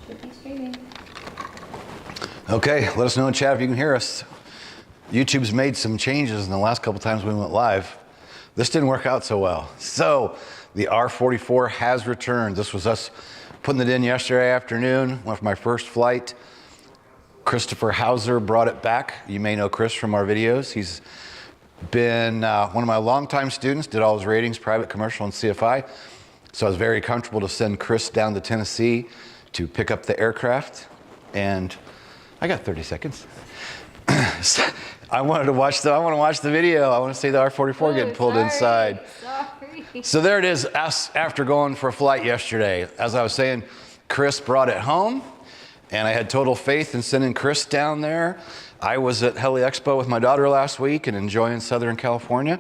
Should be streaming. Okay, let us know in chat if you can hear us. YouTube's made some changes in the last couple times we went live. This didn't work out so well. So the R-44 has returned. This was us putting it in yesterday afternoon, went for my first flight. Christopher Hauser brought it back. You may know Chris from our videos. He's been one of my longtime students, did all his ratings, private, commercial, and CFI. So I was very comfortable to send Chris down to Tennessee to pick up the aircraft. And I got 30 seconds. I want to watch the video. I want to see the R-44 get pulled inside. Sorry. So there it is, after going for a flight yesterday. As I was saying, Chris brought it home, and I had total faith in sending Chris down there. I was at Heli Expo with my daughter last week and enjoying Southern California,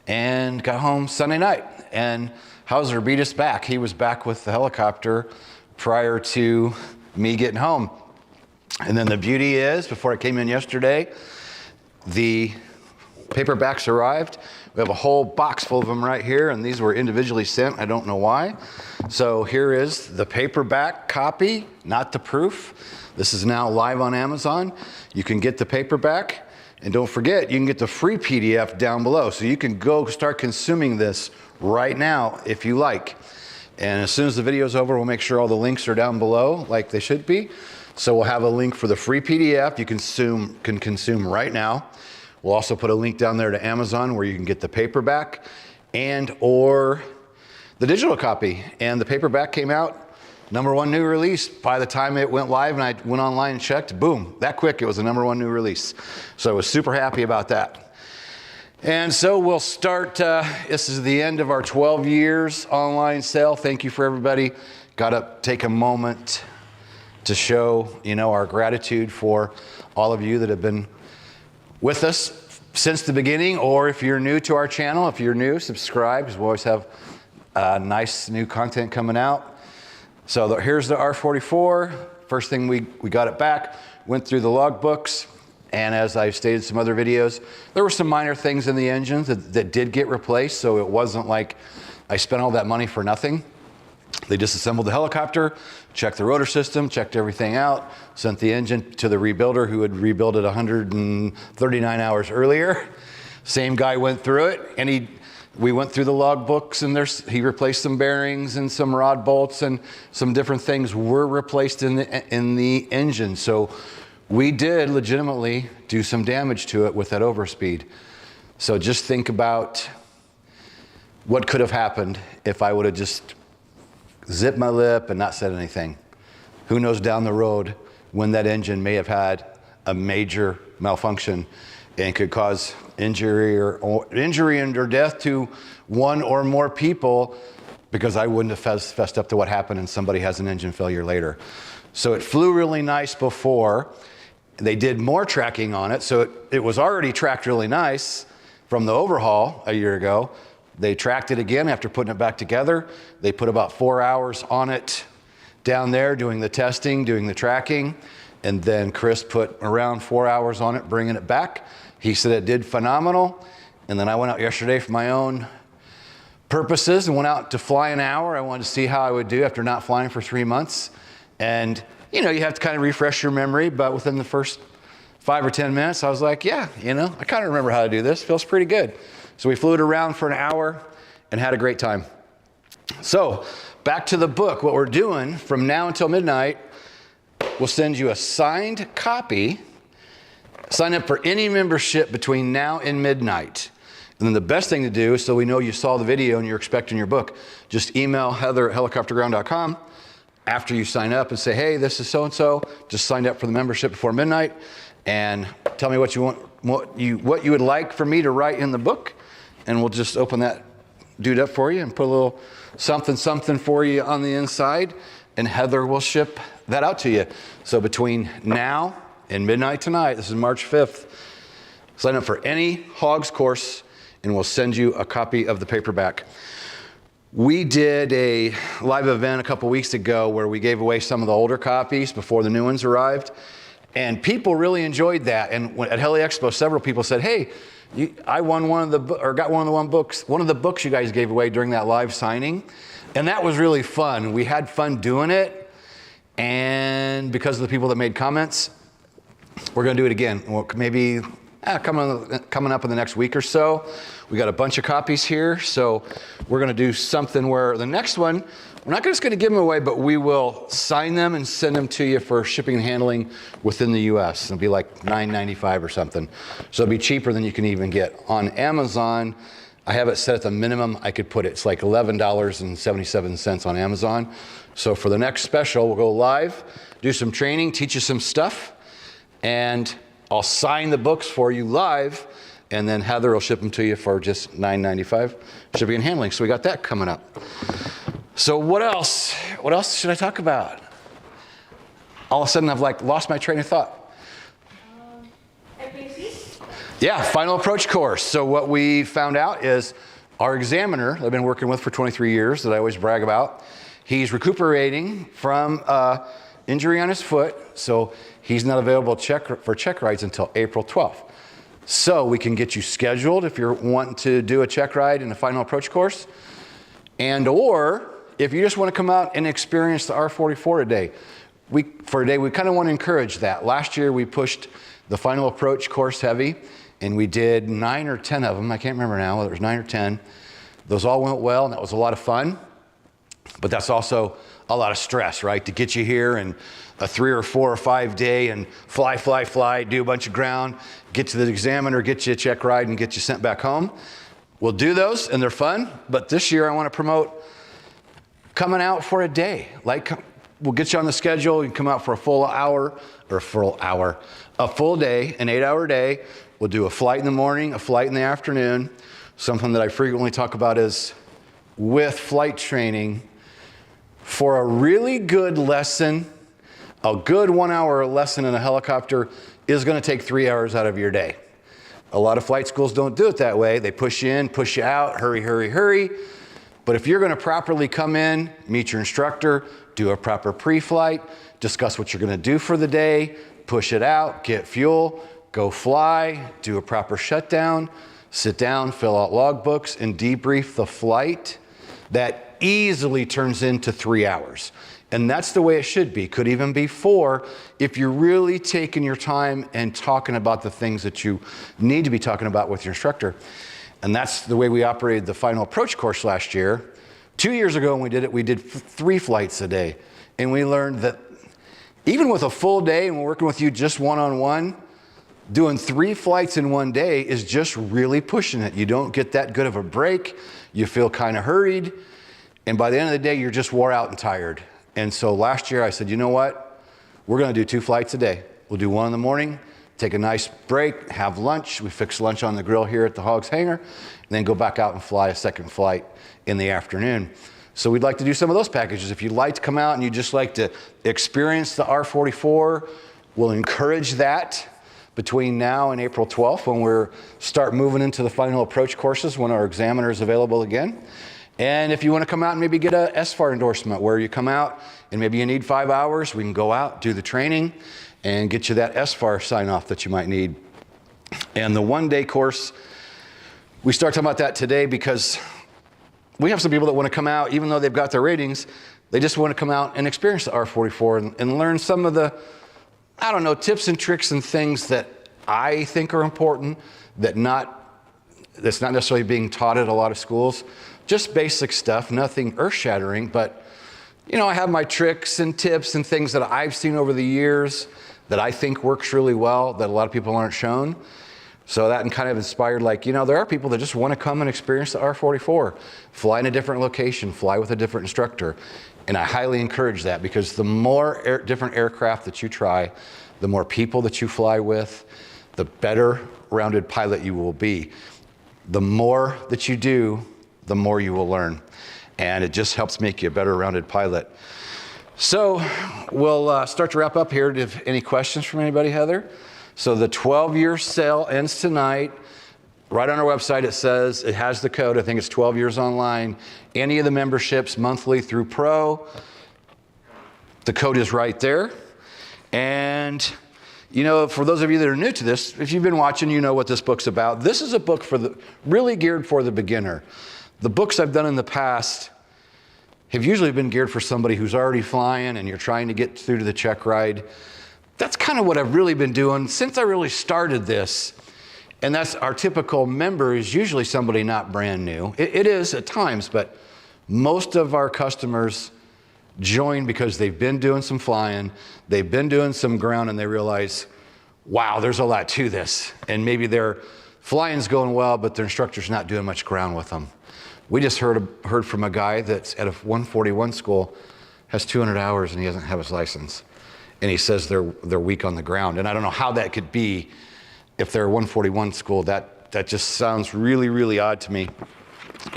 and got home Sunday night. And Hauser beat us back. He was back with the helicopter prior to me getting home. And then the beauty is, before I came in yesterday, the paperbacks arrived. We have a whole box full of them right here, and these were individually sent. I don't know why. So here is the paperback copy, not the proof. This is now live on Amazon. You can get the paperback, and don't forget, you can get the free PDF down below. So you can go start consuming this right now if you like. And as soon as the video is over, we'll make sure all the links are down below like they should be. So we'll have a link for the free PDF you can consume right now. We'll also put a link down there to Amazon where you can get the paperback and or the digital copy. And the paperback came out, #1 new release. By the time it went live and I went online and checked, boom, that quick, it was a #1 new release. So I was super happy about that. And so we'll start, this is the end of our 12 years online sale. Thank you for everybody. Got to take a moment to show, our gratitude for all of you that have been with us since the beginning, or if you're new to our channel, if you're new, subscribe, because we always have nice new content coming out. So here's the R-44. First thing we got it back, went through the logbooks, and as I've stated in some other videos, there were some minor things in the engines that did get replaced, so it wasn't like I spent all that money for nothing. They disassembled the helicopter, checked the rotor system, checked everything out, sent the engine to the rebuilder who had rebuilt it 139 hours earlier. Same guy went through it, and we went through the log books, and he replaced some bearings and some rod bolts, and some different things were replaced in the engine. So we did legitimately do some damage to it with that overspeed. So just think about what could have happened if I would have just zipped my lip and not said anything. Who knows down the road when that engine may have had a major malfunction and could cause injury or death to one or more people, because I wouldn't have fessed up to what happened and somebody has an engine failure later. So it flew really nice before. They did more tracking on it, so it was already tracked really nice from the overhaul a year ago. They tracked it again after putting it back together. They put about 4 hours on it down there doing the testing, doing the tracking, and then Chris put around 4 hours on it, bringing it back. He said it did phenomenal, and then I went out yesterday for my own purposes and went out to fly an hour. I wanted to see how I would do after not flying for 3 months. And you have to kind of refresh your memory, but within the first 5 or 10 minutes, I was like, yeah, I kind of remember how to do this. Feels pretty good. So we flew it around for an hour and had a great time. So back to the book. What we're doing from now until midnight, we'll send you a signed copy. Sign up for any membership between now and midnight. And then the best thing to do, so we know you saw the video and you're expecting your book, just email heather@helicopterground.com after you sign up and say, hey, this is so-and-so, just signed up for the membership before midnight, and tell me what you want, what you would like for me to write in the book, and we'll just open that dude up for you and put a little something for you on the inside, and Heather will ship that out to you. So between now and midnight tonight, this is March 5th, sign up for any Hogs course, and we'll send you a copy of the paperback. We did a live event a couple weeks ago where we gave away some of the older copies before the new ones arrived, and people really enjoyed that. And at Heli Expo, several people said, hey, I won got one of the books you guys gave away during that live signing. And that was really fun. We had fun doing it. And because of the people that made comments, we're going to do it again. Maybe coming up in the next week or so. We got a bunch of copies here, so we're going to do something where the next one, we're not just going to give them away, but we will sign them and send them to you for shipping and handling within the U.S. It'll be like $9.95 or something. So it'll be cheaper than you can even get on Amazon. I have it set at the minimum I could put it. It's like $11.77 on Amazon. So for the next special, we'll go live, do some training, teach you some stuff, and I'll sign the books for you live, and then Heather will ship them to you for just $9.95 shipping and handling. So we got that coming up. So what else? What else should I talk about? All of a sudden I've like lost my train of thought. FAC? Yeah, final approach course. So what we found out is our examiner that I've been working with for 23 years that I always brag about, he's recuperating from injury on his foot. So he's not available for check rides until April 12th. So we can get you scheduled if you're wanting to do a check ride in a final approach course. And or if you just want to come out and experience the R-44 today, we kind of want to encourage that. Last year we pushed the final approach course heavy, and we did 9 or 10 of them. I can't remember now whether it was 9 or 10. Those all went well, and that was a lot of fun. But that's also a lot of stress, right? To get you here and a 3 or 4 or 5 day and fly, do a bunch of ground, get to the examiner, get you a check ride, and get you sent back home. We'll do those, and they're fun. But this year I want to promote coming out for a day. Like, we'll get you on the schedule. You can come out for a full day, an 8-hour day. We'll do a flight in the morning, a flight in the afternoon. Something that I frequently talk about is with flight training, for a really good lesson, a good 1-hour lesson in a helicopter is going to take 3 hours out of your day. A lot of flight schools don't do it that way. They push you in, push you out, hurry. But if you're going to properly come in, meet your instructor, do a proper pre-flight, discuss what you're going to do for the day, push it out, get fuel, go fly, do a proper shutdown, sit down, fill out logbooks, and debrief the flight, that easily turns into 3 hours. And that's the way it should be. Could even be 4 if you're really taking your time and talking about the things that you need to be talking about with your instructor. And that's the way we operated the final approach course last year. 2 years ago when we did it, we did 3 flights a day. And we learned that even with a full day and we're working with you just one-on-one, doing 3 flights in one day is just really pushing it. You don't get that good of a break. You feel kind of hurried. And by the end of the day, you're just wore out and tired. And so last year I said, you know what? We're going to do 2 flights a day. We'll do one in the morning, take a nice break, have lunch. We fix lunch on the grill here at the Hogs Hangar, and then go back out and fly a second flight in the afternoon. So we'd like to do some of those packages. If you'd like to come out and you'd just like to experience the R-44, we'll encourage that between now and April 12th when we start moving into the final approach courses when our examiner is available again. And if you want to come out and maybe get a SFAR endorsement where you come out and maybe you need 5 hours, we can go out, do the training, and get you that SFAR sign-off that you might need. And the one-day course, we start talking about that today because we have some people that want to come out, even though they've got their ratings, they just want to come out and experience the R-44 and learn some of the, I don't know, tips and tricks and things that I think are important that's not necessarily being taught at a lot of schools. Just basic stuff, nothing earth-shattering, but you know, I have my tricks and tips and things that I've seen over the years that I think works really well that a lot of people aren't shown. So that kind of inspired, like, you know, there are people that just want to come and experience the R-44, fly in a different location, fly with a different instructor. And I highly encourage that because the more different aircraft that you try, the more people that you fly with, the better rounded pilot you will be. The more that you do, the more you will learn. And it just helps make you a better rounded pilot. So we'll start to wrap up here. Do you have any questions from anybody, Heather? So the 12-year sale ends tonight. Right on our website it says, it has the code, I think it's 12 years online. Any of the memberships, monthly through Pro, the code is right there. And you know, for those of you that are new to this, if you've been watching, you know what this book's about. This is a book really geared for the beginner. The books I've done in the past, have usually been geared for somebody who's already flying and you're trying to get through to the check ride. That's kind of what I've really been doing since I really started this. And that's our typical member is usually somebody not brand new. It is at times, but most of our customers join because they've been doing some flying, they've been doing some ground, and they realize, wow, there's a lot to this. And maybe their flying's going well, but their instructor's not doing much ground with them. We just heard from a guy that's at a 141 school, has 200 hours, and he doesn't have his license. And he says they're weak on the ground. And I don't know how that could be if they're a 141 school. That just sounds really, really odd to me.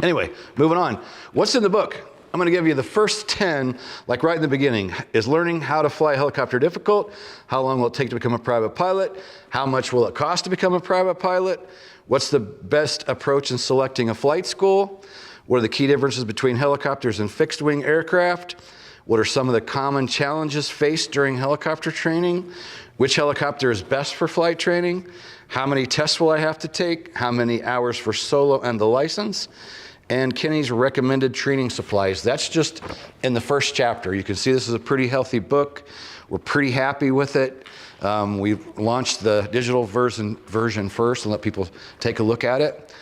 Anyway, moving on. What's in the book? I'm going to give you the first 10, like right in the beginning. Is learning how to fly a helicopter difficult? How long will it take to become a private pilot? How much will it cost to become a private pilot? What's the best approach in selecting a flight school? What are the key differences between helicopters and fixed-wing aircraft? What are some of the common challenges faced during helicopter training? Which helicopter is best for flight training? How many tests will I have to take? How many hours for solo and the license? And Kenny's recommended training supplies. That's just in the first chapter. You can see this is a pretty healthy book. We're pretty happy with it. We launched the digital version first and let people take a look at it.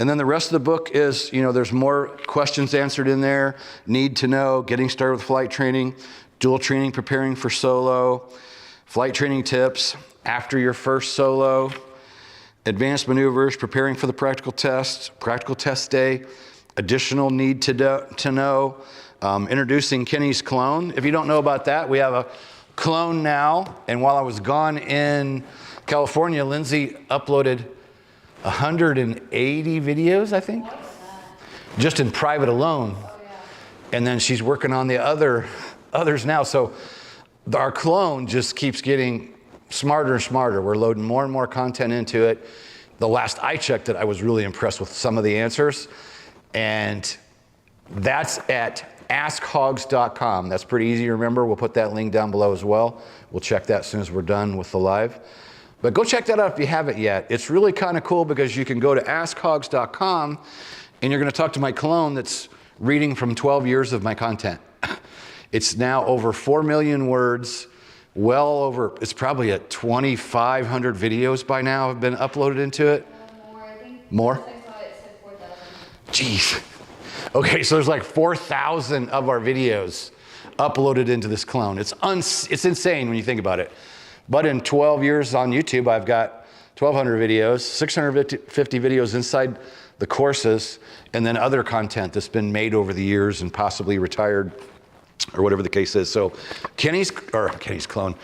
And then the rest of the book is, there's more questions answered in there. Need to know, getting started with flight training, dual training, preparing for solo, flight training tips, after your first solo, advanced maneuvers, preparing for the practical test day, additional need to know, introducing Kenny's clone. If you don't know about that, we have a clone now. And while I was gone in California, Lindsay uploaded 180 videos, I think, just in private alone. And then she's working on the others now. So our clone just keeps getting smarter and smarter. We're loading more and more content into it. The last I checked it, I was really impressed with some of the answers. And that's at askhogs.com. That's pretty easy to remember. We'll put that link down below as well. We'll check that as soon as we're done with the live. But go check that out if you haven't yet. It's really kind of cool because you can go to askhogs.com and you're going to talk to my clone that's reading from 12 years of my content. It's now over 4 million words, well over, it's probably at 2,500 videos by now have been uploaded into it. More, I think. More? I saw it said 4,000. Jeez. Okay, so there's like 4,000 of our videos uploaded into this clone. It's insane when you think about it. But in 12 years on YouTube, I've got 1,200 videos, 650 videos inside the courses, and then other content that's been made over the years and possibly retired or whatever the case is. So Kenny's clone,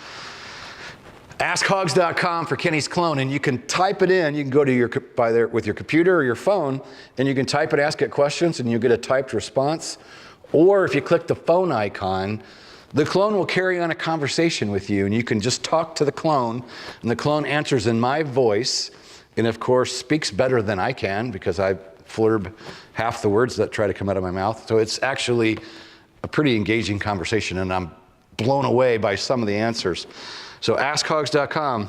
askhogs.com for Kenny's clone, and you can type it in. You can go to with your computer or your phone, and you can type it, ask it questions, and you get a typed response. Or if you click the phone icon, the clone will carry on a conversation with you, and you can just talk to the clone, and the clone answers in my voice, and of course speaks better than I can because I flurb half the words that try to come out of my mouth. So it's actually a pretty engaging conversation, and I'm blown away by some of the answers. So askhogs.com.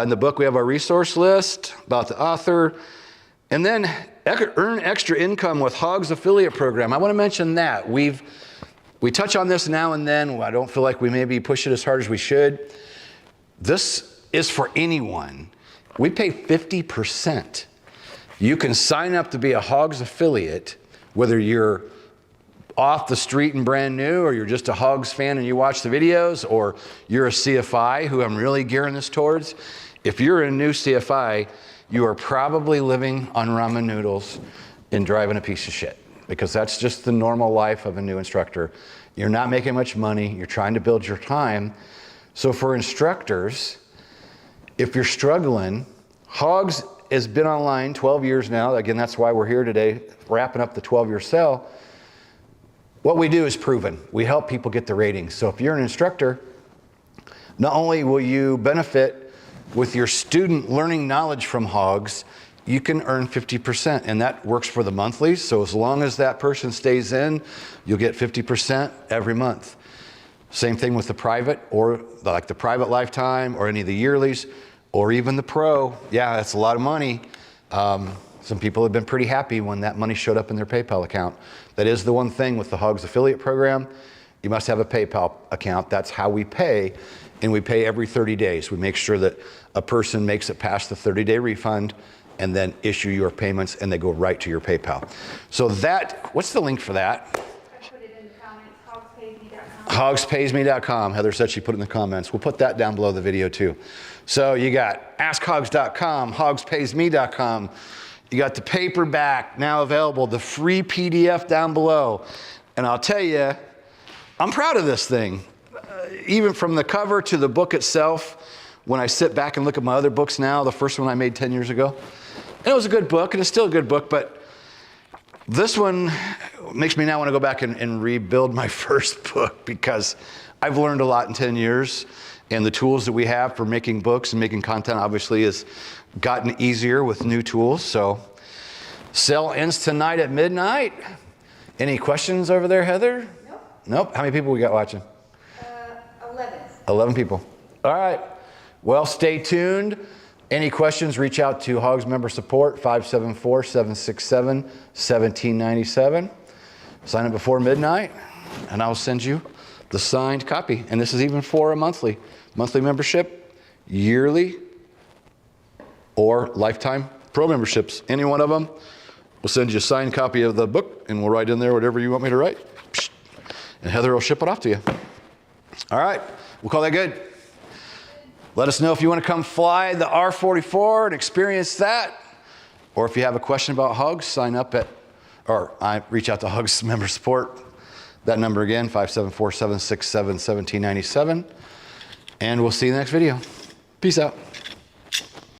In the book, we have our resource list about the author, and then earn extra income with Hogs affiliate program. I want to mention that. We touch on this now and then. I don't feel like we maybe push it as hard as we should. This is for anyone. We pay 50%. You can sign up to be a Hogs affiliate, whether you're off the street and brand new, or you're just a Hogs fan and you watch the videos, or you're a CFI, who I'm really gearing this towards. If you're a new CFI, you are probably living on ramen noodles and driving a piece of shit, because that's just the normal life of a new instructor. You're not making much money. You're trying to build your time. So for instructors, if you're struggling, Hogs has been online 12 years now. Again, that's why we're here today, wrapping up the 12-year sale. What we do is proven. We help people get the ratings. So if you're an instructor, not only will you benefit with your student learning knowledge from Hogs, you can earn 50%, and that works for the monthlies. So as long as that person stays in, you'll get 50% every month. Same thing with the private, or like the private lifetime, or any of the yearlies, or even the pro. Yeah, that's a lot of money. Some people have been pretty happy when that money showed up in their PayPal account. That is the one thing with the Hugs affiliate program. You must have a PayPal account. That's how we pay, and we pay every 30 days. We make sure that a person makes it past the 30-day refund and then issue your payments, and they go right to your PayPal. So that, what's the link for that? I put it in the comments, hogspaysme.com. Hogspaysme.com. Heather said she put it in the comments. We'll put that down below the video too. So you got askhogs.com, hogspaysme.com. You got the paperback now available, the free PDF down below. And I'll tell you, I'm proud of this thing. Even from the cover to the book itself, when I sit back and look at my other books now, the first one I made 10 years ago, and it was a good book, and it's still a good book, but this one makes me now want to go back and rebuild my first book, because I've learned a lot in 10 years, and the tools that we have for making books and making content obviously has gotten easier with new tools. So sale ends tonight at midnight. Any questions over there, Heather? Nope. Nope. How many people we got watching? 11. 11 people. All right. Well, stay tuned. Any questions, reach out to Hogs Member Support, 574-767-1797. Sign up before midnight, and I'll send you the signed copy. And this is even for a monthly membership, yearly, or lifetime pro memberships. Any one of them, we'll send you a signed copy of the book, and we'll write in there whatever you want me to write. And Heather will ship it off to you. All right, we'll call that good. Let us know if you want to come fly the R-44 and experience that. Or if you have a question about Hugs, sign up reach out to Hugs Member Support. That number again, 574-767-1797. And we'll see you in the next video. Peace out.